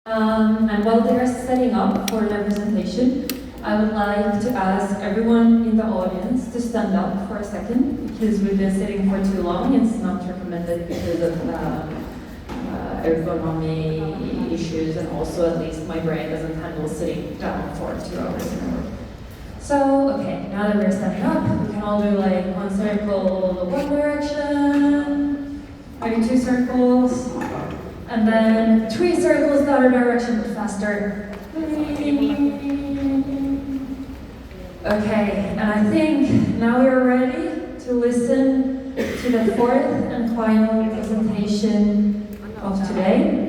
And while they are setting up for their presentation, I would like to ask everyone in the audience to stand up for a second, because we've been sitting for too long. It's not recommended because of ergonomy issues, and also at least my brain doesn't handle sitting down for 2 hours in a row. So, okay, now that we're standing up, we can all do like one circle, one direction, maybe 2 circles, and then 3 circles the other direction, but faster. Okay, and I think now we're ready to listen to the 4th and final presentation of today.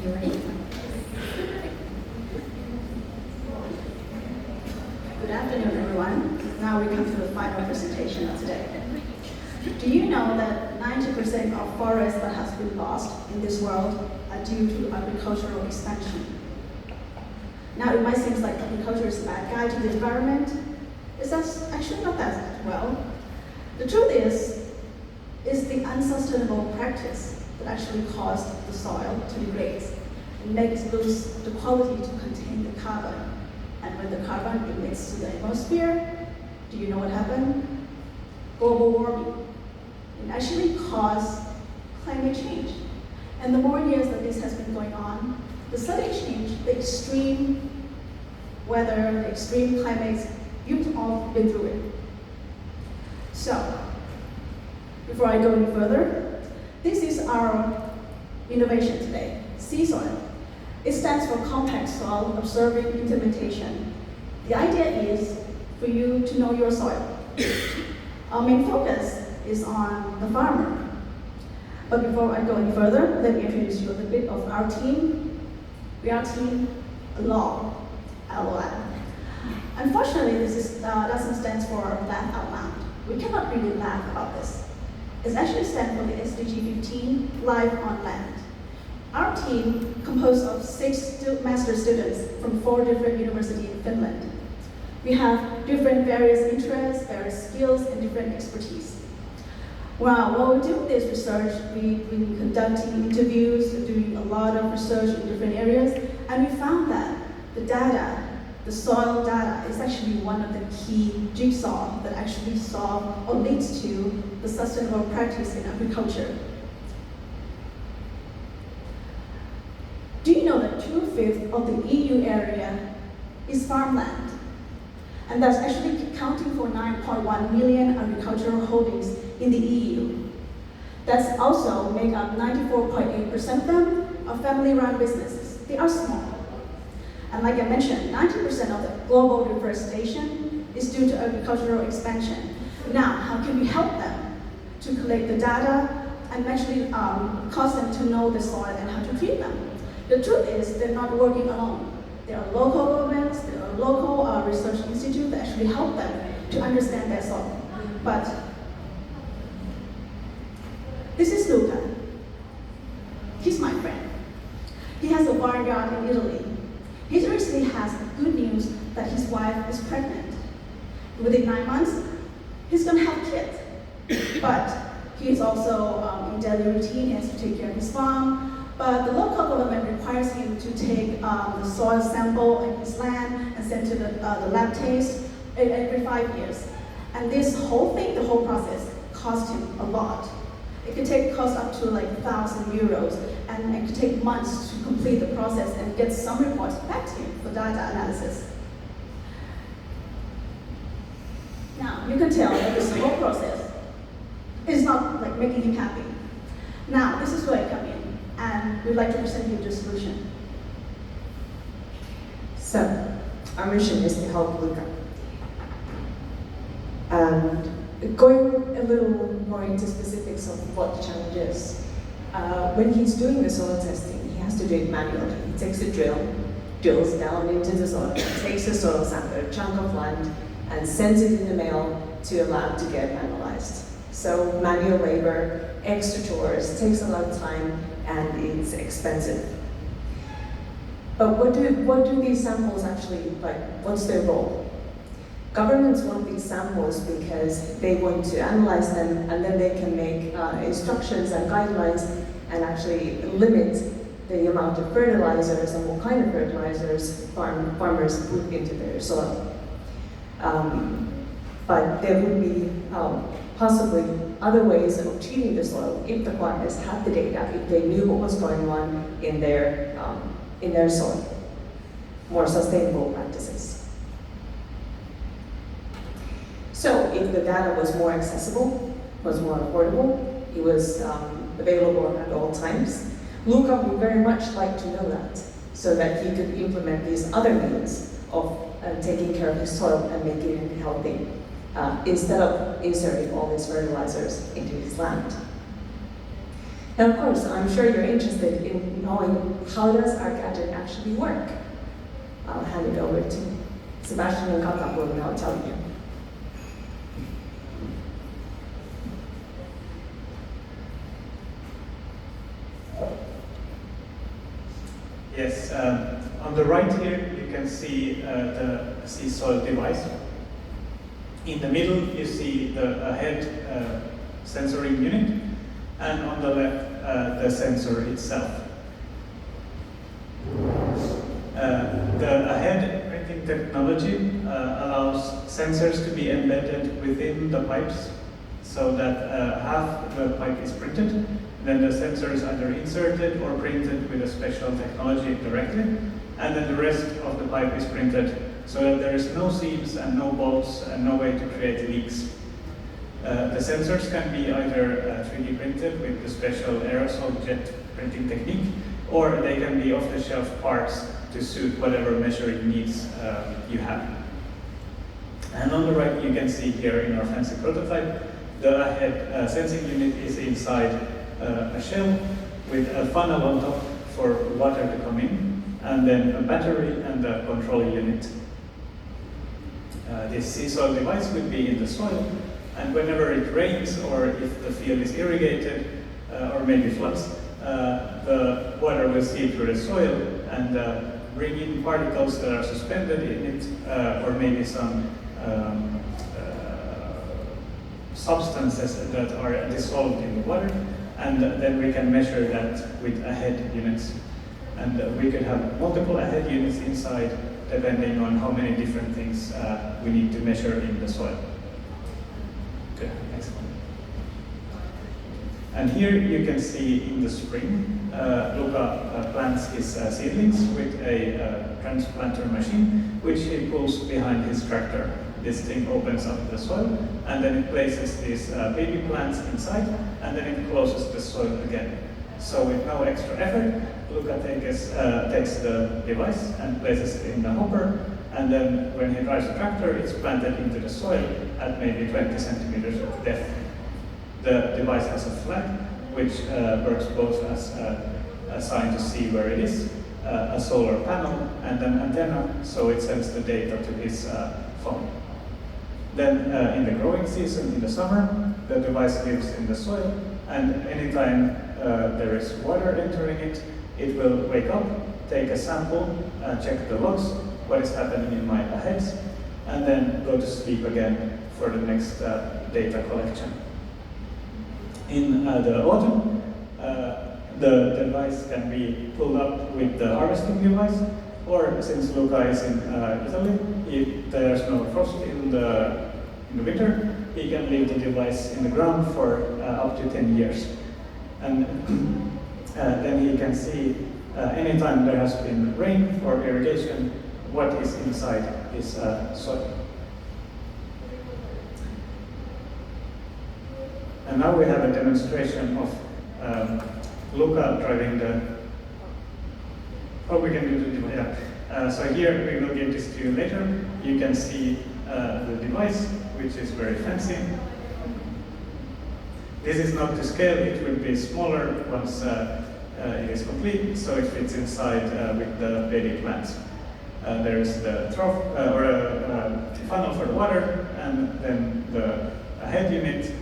You ready? Good afternoon, everyone. Now we come to the final presentation of today. Do you know that 90% of forests that has been lost in this world are due to agricultural expansion? Now it might seem like agriculture is a bad guy to the environment. It's actually not that well. The truth is the unsustainable practice that actually caused the soil to degrade and makes lose the quality to contain the carbon. And when the carbon emits to the atmosphere, do you know what happened? Global warming. It actually caused climate change. And the more years that this has been going on, the sudden change, the extreme weather, the extreme climates, you've all been through it. So, before I go any further, this is our innovation today, CSOIL. It stands for Compact Soil Observing Implementation. The idea is for you to know your soil. Our main focus is on the farmer. But before I go any further, let me introduce you a little bit of our team. We are Team LOL, LOL. Unfortunately, this doesn't stand for Laugh Out Loud. We cannot really laugh about this. It actually stands for the SDG 15, Life on Land. Our team composed of 6 master students from 4 different universities in Finland. We have different various interests, various skills, and different expertise. While we do this research, we've been conducting interviews, doing a lot of research in different areas, and we found that the data, the soil data, is actually one of the key jigsaw that actually solve or leads to the sustainable practice in agriculture. Do you know that 2/5 of the EU area is farmland? And that's actually accounting for 9.1 million agricultural holdings in the EU. That's also make up 94.8% of them are family-run businesses. They are small. And like I mentioned, 90% of the global deforestation is due to agricultural expansion. Now, how can we help them to collect the data and actually cause them to know the soil and how to treat them? The truth is they're not working alone. There are local governments, there are local research institutes that actually help them to understand their soil. But this is Luca. He's my friend. He has a barnyard in Italy. He recently has good news that his wife is pregnant. Within 9 months, he's gonna have kids. But he is also in daily routine, he has to take care of his farm. But the local government requires him to take the soil sample in his land and send to the lab test every 5 years. And this whole thing, the whole process, cost him a lot. It could cost up to like 1,000 euros, and it could take months to complete the process and get some reports back to him for data analysis. Now, you can tell that this whole process is not like making him happy. Now, this is where I come in, and we'd like to present you the solution. So, our mission is to help Luca. And going a little more into specifics of what the challenge is, when he's doing the soil testing, he has to do it manually. He takes a drill, drills down into the soil, takes a soil sample, a chunk of land, and sends it in the mail to a lab to get analyzed. So manual labor, extra chores, takes a lot of time, and it's expensive. But what do these samples actually, like, what's their role? Governments want these samples because they want to analyze them, and then they can make instructions and guidelines and actually limit the amount of fertilizers and what kind of fertilizers farmers put into their soil. But there would be possibly other ways of treating the soil if the farmers had the data, if they knew what was going on in their soil. More sustainable practices. So if the data was more accessible, was more affordable, it was available at all times, Luca would very much like to know that, so that he could implement these other means of taking care of his soil and making it healthy, instead of inserting all these fertilizers into his land. Now, of course, I'm sure you're interested in knowing how does our gadget actually work. I'll hand it over to Sebastian and Kaka who will now tell you. Yes, on the right here you can see the CSOIL device. In the middle you see the head sensoring unit, and on the left the sensor itself. The ahead printing technology allows sensors to be embedded within the pipes, so that half the pipe is printed. Then the sensor is either inserted or printed with a special technology directly, and then the rest of the pipe is printed so that there is no seams and no bolts and no way to create leaks. The sensors can be either 3D printed with the special aerosol jet printing technique, or they can be off-the-shelf parts to suit whatever measuring needs you have. And on the right you can see here in our fancy prototype, the ahead sensing unit is inside a shell with a funnel on top for water to come in, and then a battery and a control unit. This CSOIL device would be in the soil, and whenever it rains or if the field is irrigated or maybe floods, the water will seep through the soil and bring in particles that are suspended in it, or maybe some substances that are dissolved in the water, and then we can measure that with ahead units. And we could have multiple ahead units inside, depending on how many different things we need to measure in the soil. Good, next one. And here you can see in the spring, Luca plants his seedlings with a transplanter machine, which he pulls behind his tractor. This thing opens up the soil, and then it places these baby plants inside, and then it closes the soil again. So with no extra effort, Luca takes the device and places it in the hopper, and then when he drives the tractor, it's planted into the soil at maybe 20 centimeters of depth. The device has a flag, which works both as a sign to see where it is, a solar panel, and an antenna, so it sends the data to his phone. Then in the growing season, in the summer, the device lives in the soil, and anytime there is water entering it, it will wake up, take a sample, check the logs, what is happening in my aheads, and then go to sleep again for the next data collection. In the autumn, the device can be pulled up with the harvesting device, or since Luca is in Italy, if there's no frost in the winter, he can leave the device in the ground for up to 10 years. And then he can see anytime there has been rain or irrigation, what is inside his soil. And now we have a demonstration of Luca driving the, we can do the device, yeah. So here we will give this to you later. You can see the device, which is very fancy. This is not to scale, it will be smaller once it is complete, so it fits inside with the baby plants. There is the trough, or a funnel for the water, and then the head unit,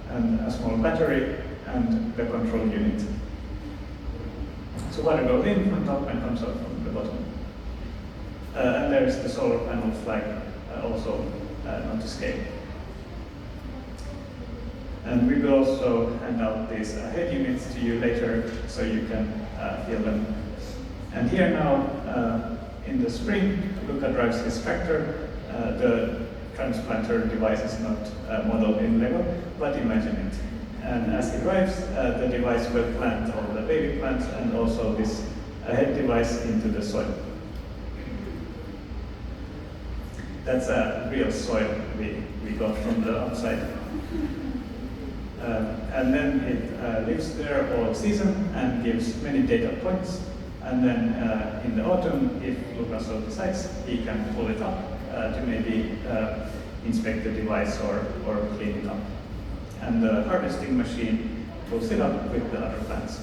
and a small battery, and the control unit. So water goes in from top and comes out from the bottom. And there's the solar panel flag also not to scale. And we will also hand out these head units to you later so you can feel them. And here now, in the spring, Luca drives his tractor. The transplanter device is not modeled in Lego, but imagine it. And as he drives, the device will plant all the baby plants and also this head device into the soil. That's a real soil we got from the outside. And then it lives there all season and gives many data points. And then in the autumn, if Luca so decides, he can pull it up to maybe inspect the device or clean it up. And the harvesting machine pulls it up with the other plants.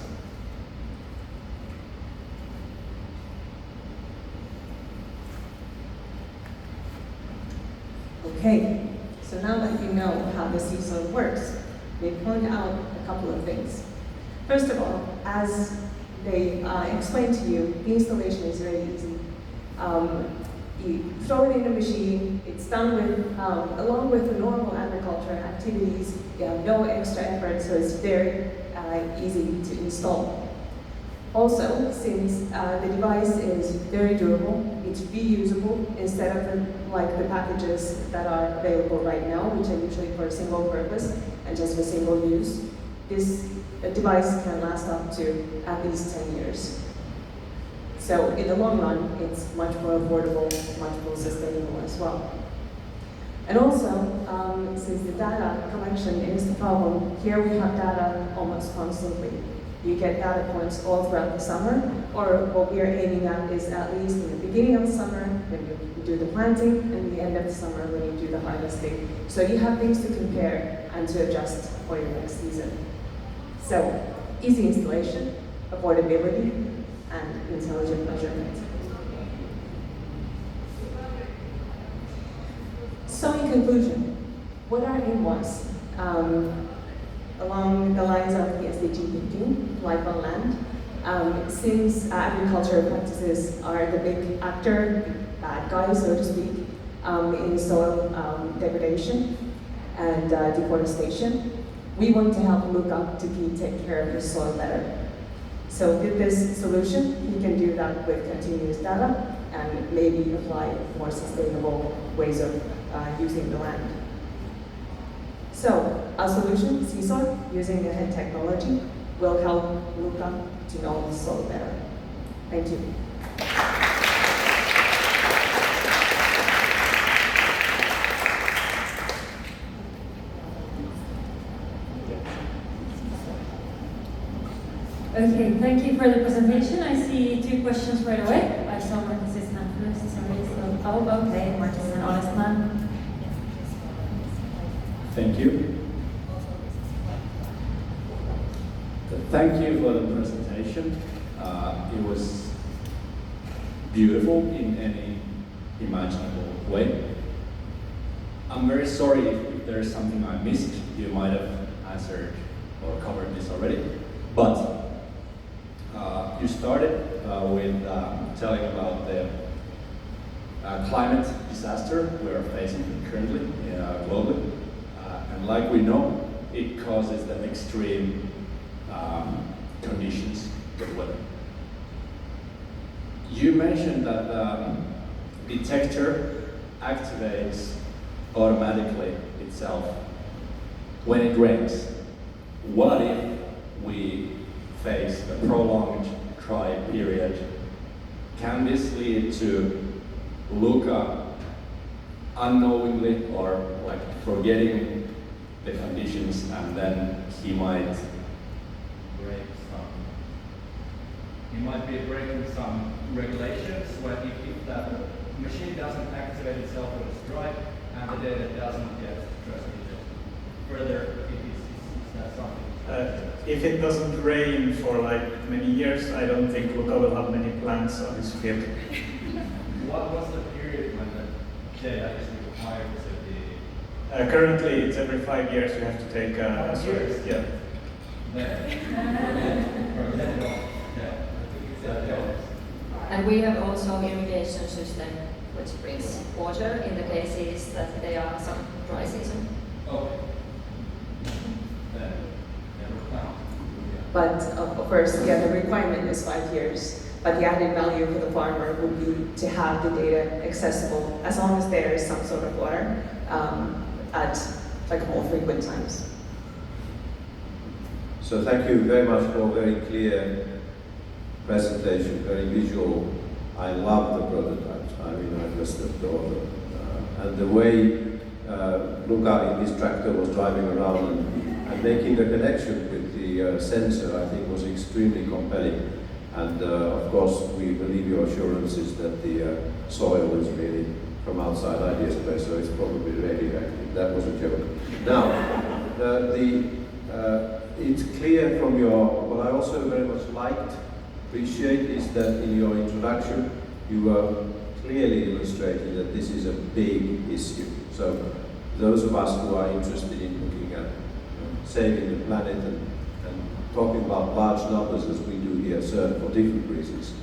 Okay, so now that you know how the CSOIL works, they point out a couple of things. First of all, as they explained to you, the installation is very easy. You throw it in a machine, it's done with, along with the normal agriculture activities, you have no extra effort, so it's very easy to install. Also, since the device is very durable, it's reusable instead of like the packages that are available right now, which are usually for a single purpose and just for single use. This device can last up to at least 10 years. So in the long run, it's much more affordable, much more sustainable as well. And also, since the data collection is the problem, here we have data almost constantly. You get data points all throughout the summer, or what we are aiming at is at least in the beginning of the summer, when you do the planting, and the end of the summer when you do the harvesting. So you have things to compare and to adjust for your next season. So, easy installation, affordability, and intelligent measurement. So in conclusion, what our aim was, along the lines of the SDG 15, life on land, since agricultural practices are the big actor, big bad guy, so to speak, in soil degradation and deforestation, we want to help Luca to take care of his soil better. So with this solution, he can do that with continuous data and maybe apply more sustainable ways of using the land. So our solution, CSOIL, using the head technology, will help Luca to know the soil better. Thank you. Okay, thank you for the presentation. I see 2 questions right away. I saw Marcus's hand first, sorry. So, oh, okay, Marcus is an honest man. Thank you. Thank you for the presentation. It was beautiful in any imaginable way. I'm very sorry if there's something I missed. You might have answered or covered this already. But you started with telling about the climate disaster we are facing currently globally. And like we know, it causes the extreme conditions with weather. You mentioned that the detector activates automatically itself when it rains. What if we face a prolonged dry period? Can this lead to Luca unknowingly or like forgetting the conditions, and then he might be breaking some regulations where if the machine doesn't activate itself when it's dry and the data doesn't get transmitted further, is that something? If it doesn't rain for like many years, I don't think Luca will have many plants on his field. What was the period when the data is required to be? Currently, it's every 5 years you have to take a 5 years? Yeah. And we have also irrigation system which brings water in the cases that there are some dry season. Okay. But of course, yeah, the requirement is 5 years. But the added value for the farmer would be to have the data accessible as long as there is some sort of water at like more frequent times. So thank you very much for a very clear presentation, very visual. I love the prototypes. I mean, I just adore them. And the way Luca in his tractor was driving around and making the connection with the sensor, I think was extremely compelling. And of course, we believe your assurances that the soil is really from outside IdeaSquare, so it's probably radioactive. That was a joke. Now, it's clear from what I also very much appreciate is that in your introduction, you were clearly illustrating that this is a big issue. So those of us who are interested in looking at saving the planet and talking about large numbers as we do here at CERN for different reasons,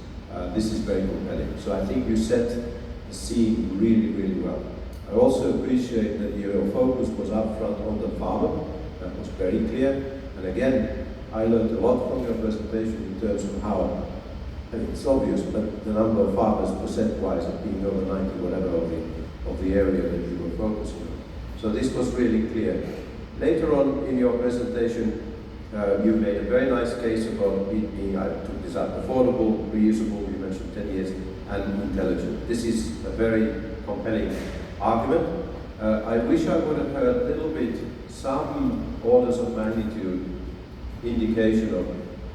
this is very compelling. So I think you set the scene really, really well. I also appreciate that your focus was upfront on the farmer. That was very clear. And again, I learned a lot from your presentation in terms of how, and it's obvious, but the number of farmers percent-wise of being over 90, whatever, of the area that you were focusing on. So this was really clear. Later on in your presentation, you made a very nice case about it being, I took this out, affordable, reusable, you mentioned 10 years, and intelligent. This is a very compelling argument. I wish I would have heard a little bit, some orders of magnitude indication of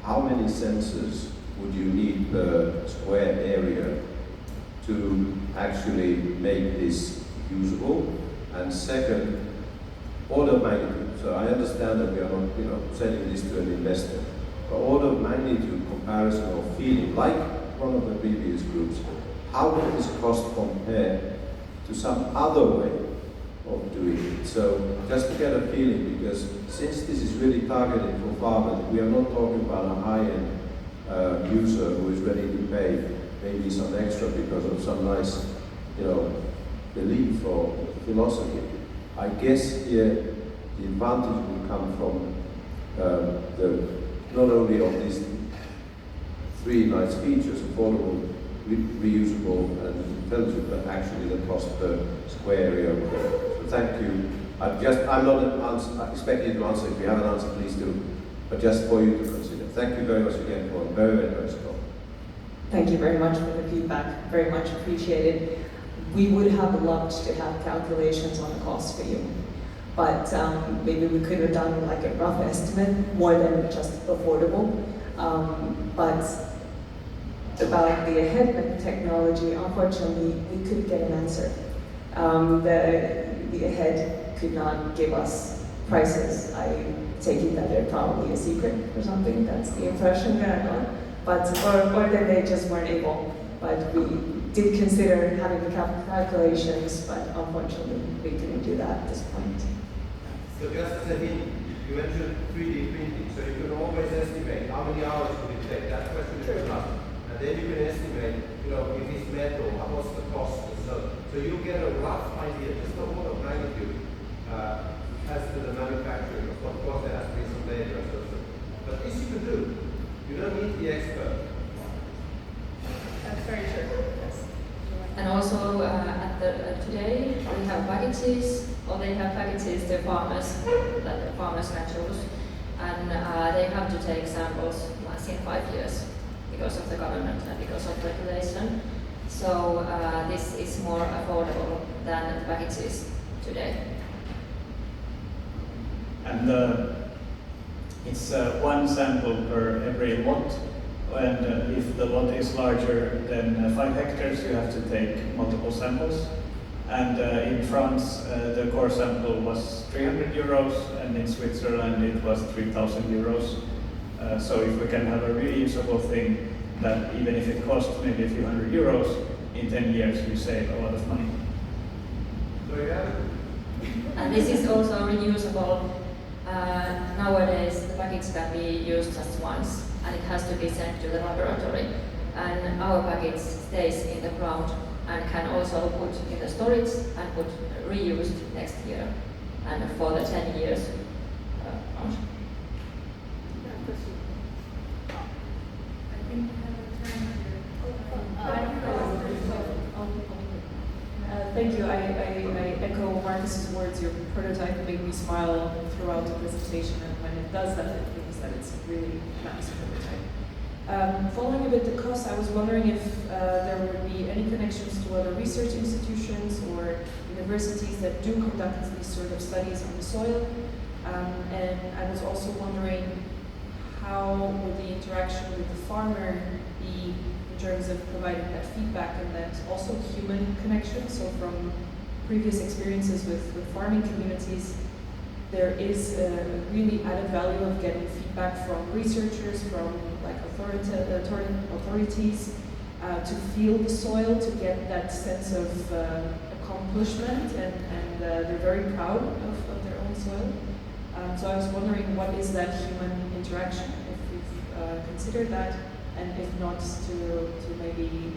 how many sensors would you need per square area to actually make this usable, and second, order of magnitude. So I understand that we are not, selling this to an investor, but order of magnitude comparison or feeling, like one of the previous groups, how does this cost compare to some other way of doing it? So just to get a feeling, because since this is really targeted for farmers, we are not talking about a high-end user who is ready to pay maybe some extra because of some nice, belief or philosophy. I guess here the advantage will come from not only of these three nice features, affordable, reusable, and intelligent, but actually the cost per square area. So thank you. I'm not expecting you to answer. If you have an answer, please do. But just for you to consider. Thank you very much again for a very, very nice talk. Thank you very much for the feedback. Very much appreciated. We would have loved to have calculations on the cost for you, but maybe we could have done like a rough estimate more than just affordable. But about the AHEAD technology, unfortunately, we couldn't get an answer. The AHEAD could not give us prices. I take it that they're probably a secret or something. That's the impression that I got. But or that they just weren't able. But we did consider having the calculations, but unfortunately, we couldn't do that at this point. So just as a hint, you mentioned 3D printing, so you can always estimate how many hours would it take. That question is enough. And then you can estimate, if it's metal, what's the cost, so you get a rough idea, just a order of magnitude, as to the manufacturing. Of course, there has to be some data and so on. But this you can do. You don't need the expert. That's very true. Yes. And also today we have packages, or they have packages to farmers that the farmers can choose, and they have to take samples once in 5 years because of the government and because of regulation. So this is more affordable than the packages today. And it's one sample per every lot. And if the lot is larger than 5 hectares, you have to take multiple samples. And in France, the core sample was 300 euros, and in Switzerland it was 3,000 euros. So if we can have a reusable thing that even if it costs maybe a few hundred euros, in 10 years you save a lot of money. So yeah. And this is also reusable. Nowadays the package can be used just once, and it has to be sent to the laboratory. And our package stays in the ground and can also put in the storage and put reused next year and for the 10 years. Thank you. I echo Marcus's words. Your prototype made me smile throughout the presentation, and when it does that, it means that it's a really nice prototype. Following a bit the cost, I was wondering if there would be any connections to other research institutions or universities that do conduct these sort of studies on the soil. And I was also wondering how would the interaction with the farmer be in terms of providing that feedback and that also human connection. So from previous experiences with farming communities, there is a really added value of getting feedback from researchers, from like authorities, to feel the soil, to get that sense of accomplishment, and they're very proud of their own soil. So I was wondering, what is that human interaction, if you've considered that, and if not, to maybe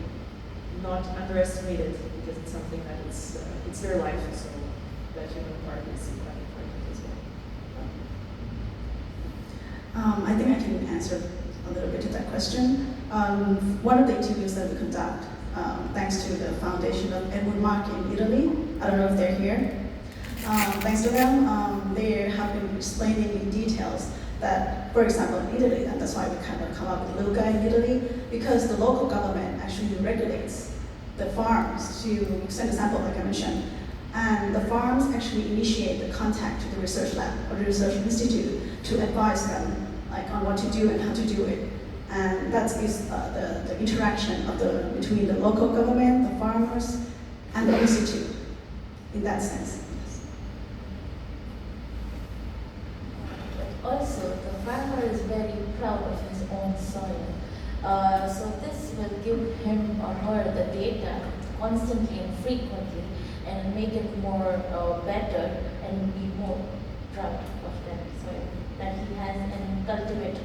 not underestimate it, because it's something that it's their life, so that human part is quite important as well. I think I can answer a little bit to that question. One of the interviews that we conduct, thanks to the foundation of Edward Mark in Italy, I don't know if they're here. Thanks to them, they have been explaining in details that, for example, in Italy, and that's why we kind of come up with Luca in Italy, because the local government actually regulates the farms to send a sample, like I mentioned, and the farms actually initiate the contact to the research lab or the research institute to advise them like on what to do and how to do it. And that is the interaction of between the local government, the farmers, and the institute, in that sense. Also, the farmer is very proud of his own soil. So this will give him or her the data constantly and frequently and make it more better and be more proud of that soil that he has and cultivate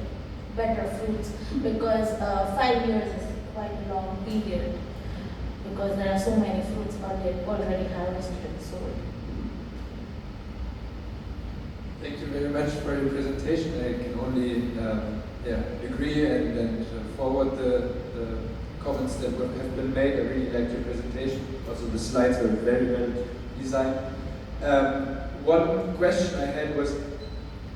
better fruits, because 5 years is quite a long period because there are so many fruits already harvested and sold. Thank you very much for your presentation. I can only agree and forward the comments that have been made. I really liked your presentation. Also, the slides were very well designed. One question I had was,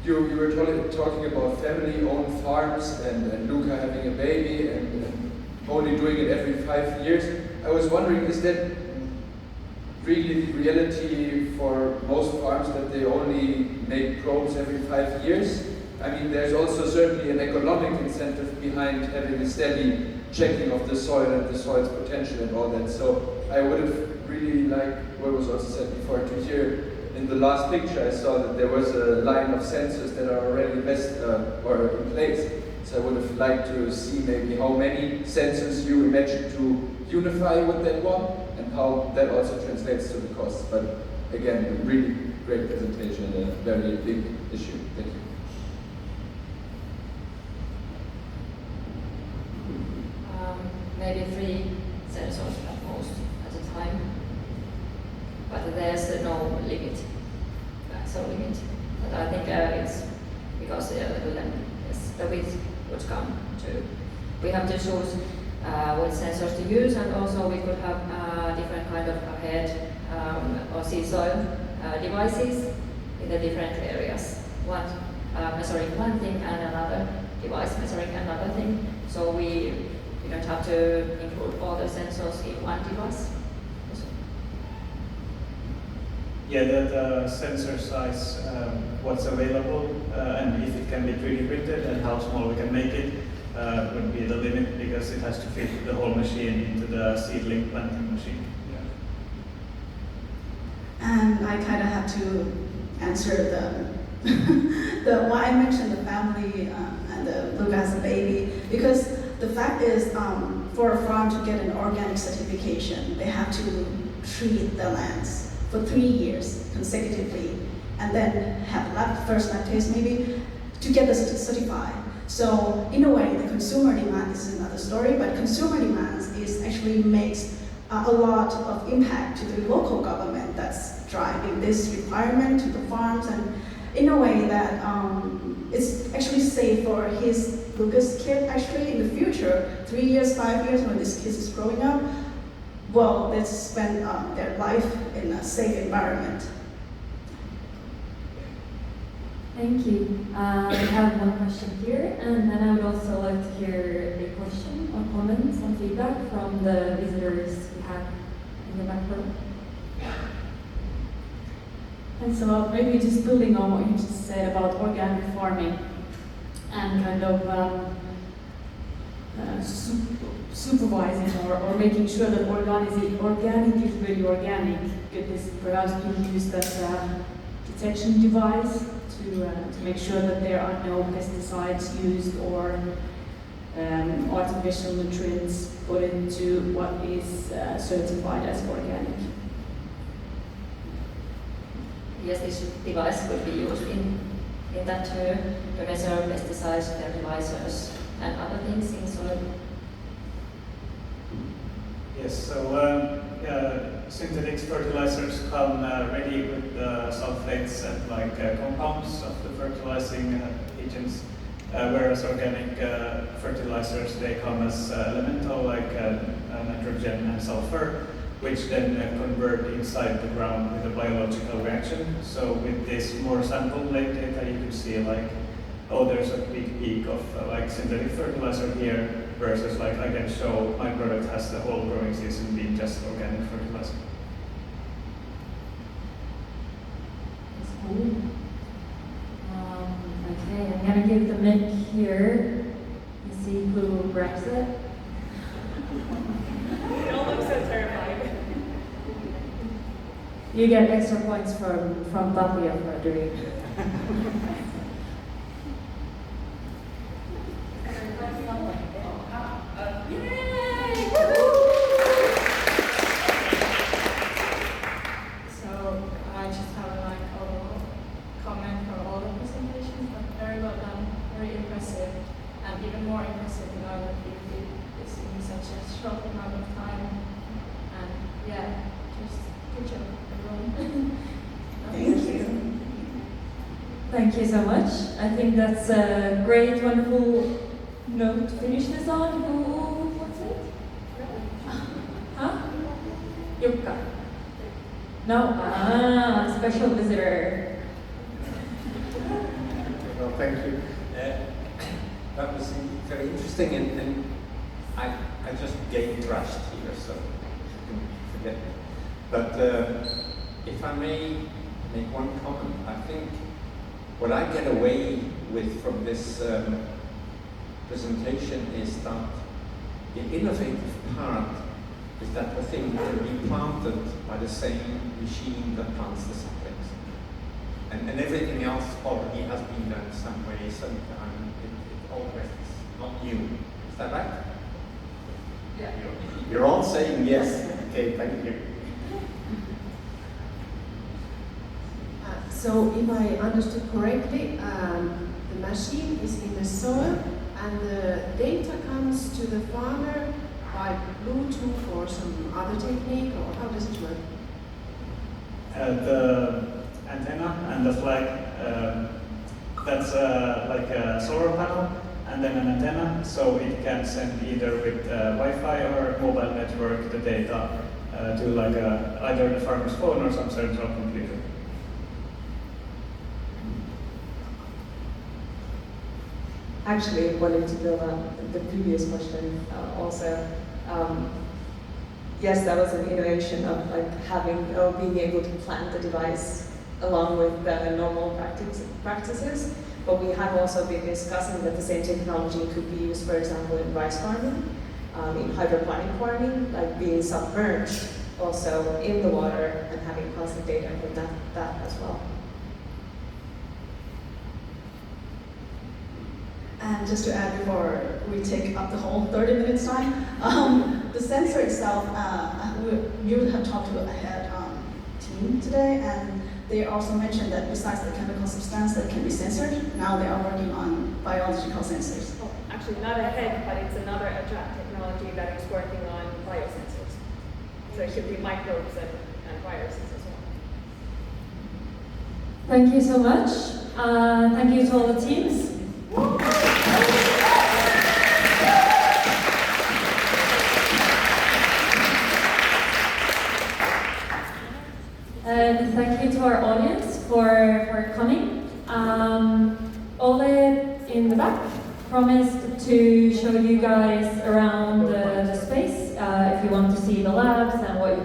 you were talking about family-owned farms and Luca having a baby and only doing it every 5 years. I was wondering, is that really the reality for most farms, that they only make probes every 5 years? I mean, there's also certainly an economic incentive behind having a steady checking of the soil and the soil's potential and all that. So I would have really liked, what was also said before, to hear in the last picture I saw that there was a line of sensors that are already in place. So I would have liked to see maybe how many sensors you imagine to unify with that one, and how that also translates to the costs. But again, a really great presentation and a very big issue. Thank you. Maybe 3 sensors at most at a time, but there's no limit, limit. But I think it's because the width would come to. We have to choose what sensors to use, and also we could have different kind of head or CSOIL devices in the different areas. One measuring one thing and another device measuring another thing. So we don't have to include all the sensors in one device. Yeah, the sensor size, what's available, and if it can be 3D printed and how small we can make it would be the limit, because it has to fit the whole machine into the seedling planting machine. Yeah. And I kind of have to answer why I mentioned the family and the Luca as a baby, because the fact is, for a farm to get an organic certification, they have to treat the lands for 3 years consecutively, and then have first lab test maybe to get the certified. So in a way, the consumer demand, this is another story, but consumer demands is actually makes a lot of impact to the local government that's driving this requirement to the farms, and in a way that it's actually safe for Lucas' kid actually in the future, 3 years, 5 years when this kid is growing up, well, they spend their life in a safe environment. Thank you. I have one question here, and then I would also like to hear a question or comments and feedback from the visitors we have in the back row. And so maybe just building on what you just said about organic farming and kind of supervising or making sure that organic is really organic. Could this perhaps be used as a detection device to make sure that there are no pesticides used or artificial nutrients put into what is certified as organic? Yes, this device could be used in that to measure pesticides, fertilizers, and other things in soil. Yes, so synthetic fertilizers come ready with sulfates and compounds of the fertilizing agents, whereas organic fertilizers, they come as elemental like nitrogen and sulfur, which then convert inside the ground with a biological reaction. So with this more sample data, you can see there's a big peak of synthetic fertilizer here, versus I can show my product has the whole growing season being just organic fertilizer. That's cool. Okay, I'm gonna give the mic here and see who grabs it. They all look so terrified. You get extra points from Tapia for doing. So I just have a overall comment for all the presentations, but very well done, very impressive, and even more impressive to know that you did this in such a short amount of time. And yeah, just good job, everyone. Thank you. Thank you so much. I think that's a great, wonderful note to finish this on. What's it? Huh? Jukka. No? Special visitor. Well, thank you. That was very interesting, and I just gained trust here, so you can forget me. But if I may make one comment, I think what I get away with from this presentation is that the innovative part is that the thing can be planted by the same machine that plants the saplings. And everything else already has been done some way, sometime. All the rest is not new. Is that right? Yeah. You're all saying yes. Okay, thank you. So if I understood correctly, the machine is in the soil and the data comes to the farmer by Bluetooth or some other technique, or how does it work? The antenna and the flag, that's like a solar panel and then an antenna, so it can send either with Wi-Fi or mobile network the data to either the farmer's phone or some central computer. Actually, wanted to build on the previous question also. Yes, that was an innovation of being able to plant the device along with the normal practices. But we have also been discussing that the same technology could be used, for example, in rice farming, in hydroponic farming, like being submerged also in the water and having constant data from that as well. And just to add before we take up the whole 30 minutes time, the sensor itself, you have talked to a head team today, and they also mentioned that besides the chemical substance that can be censored, now they are working on biological sensors. Oh, actually not a head, but it's another adjunct technology that is working on biosensors. there should be microbes and viruses as well. Thank you so much. Thank you to all the teams. And thank you to our audience for coming. Ole in the back promised to show you guys around the space if you want to see the labs and what you